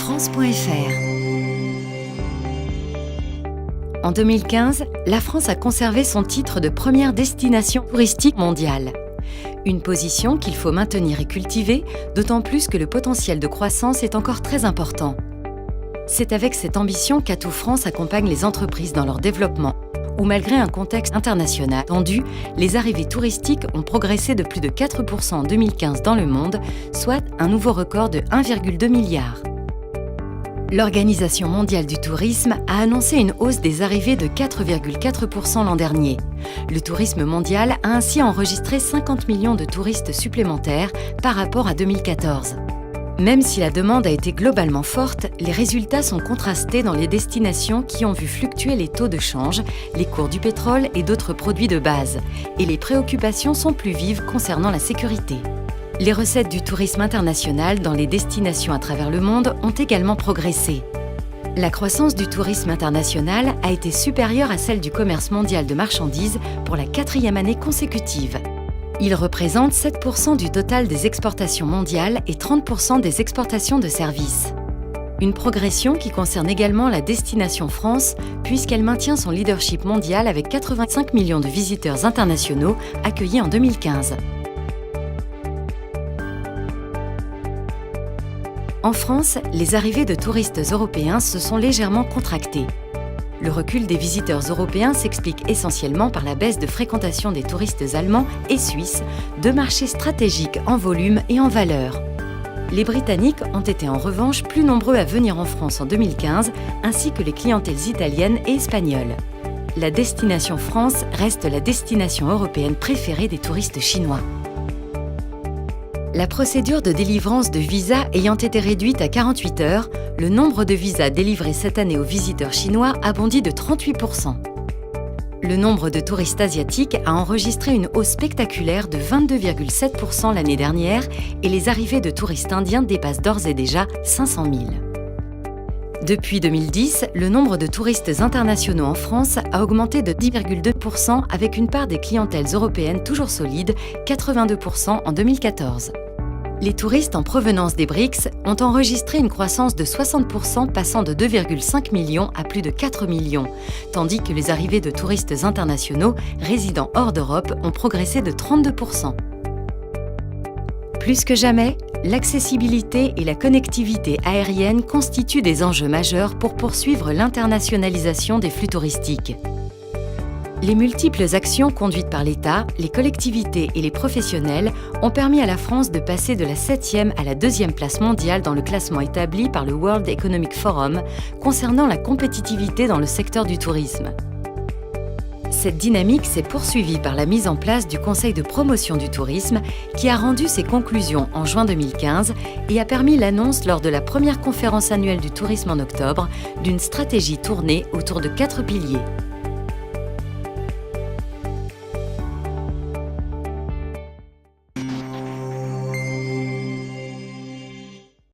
France.fr. En 2015, la France a conservé son titre de première destination touristique mondiale. Une position qu'il faut maintenir et cultiver, d'autant plus que le potentiel de croissance est encore très important. C'est avec cette ambition qu'Atout France accompagne les entreprises dans leur développement, où malgré un contexte international tendu, les arrivées touristiques ont progressé de plus de 4% en 2015 dans le monde, soit un nouveau record de 1,2 milliard. L'Organisation mondiale du tourisme a annoncé une hausse des arrivées de 4,4% l'an dernier. Le tourisme mondial a ainsi enregistré 50 millions de touristes supplémentaires par rapport à 2014. Même si la demande a été globalement forte, les résultats sont contrastés dans les destinations qui ont vu fluctuer les taux de change, les cours du pétrole et d'autres produits de base. Et les préoccupations sont plus vives concernant la sécurité. Les recettes du tourisme international dans les destinations à travers le monde ont également progressé. La croissance du tourisme international a été supérieure à celle du commerce mondial de marchandises pour la 4e année consécutive. Il représente 7% du total des exportations mondiales et 30% des exportations de services. Une progression qui concerne également la destination France, puisqu'elle maintient son leadership mondial avec 85 millions de visiteurs internationaux accueillis en 2015. En France, les arrivées de touristes européens se sont légèrement contractées. Le recul des visiteurs européens s'explique essentiellement par la baisse de fréquentation des touristes allemands et suisses, deux marchés stratégiques en volume et en valeur. Les Britanniques ont été en revanche plus nombreux à venir en France en 2015, ainsi que les clientèles italiennes et espagnoles. La destination France reste la destination européenne préférée des touristes chinois. La procédure de délivrance de visas ayant été réduite à 48 heures, le nombre de visas délivrés cette année aux visiteurs chinois a bondi de 38%. Le nombre de touristes asiatiques a enregistré une hausse spectaculaire de 22,7% l'année dernière et les arrivées de touristes indiens dépassent d'ores et déjà 500 000. Depuis 2010, le nombre de touristes internationaux en France a augmenté de 10,2% avec une part des clientèles européennes toujours solide, 82% en 2014. Les touristes en provenance des BRICS ont enregistré une croissance de 60%, passant de 2,5 millions à plus de 4 millions, tandis que les arrivées de touristes internationaux résidant hors d'Europe ont progressé de 32%. Plus que jamais, l'accessibilité et la connectivité aérienne constituent des enjeux majeurs pour poursuivre l'internationalisation des flux touristiques. Les multiples actions conduites par l'État, les collectivités et les professionnels ont permis à la France de passer de la 7e à la 2e place mondiale dans le classement établi par le World Economic Forum concernant la compétitivité dans le secteur du tourisme. Cette dynamique s'est poursuivie par la mise en place du Conseil de promotion du tourisme qui a rendu ses conclusions en juin 2015 et a permis l'annonce lors de la première conférence annuelle du tourisme en octobre d'une stratégie tournée autour de 4 piliers.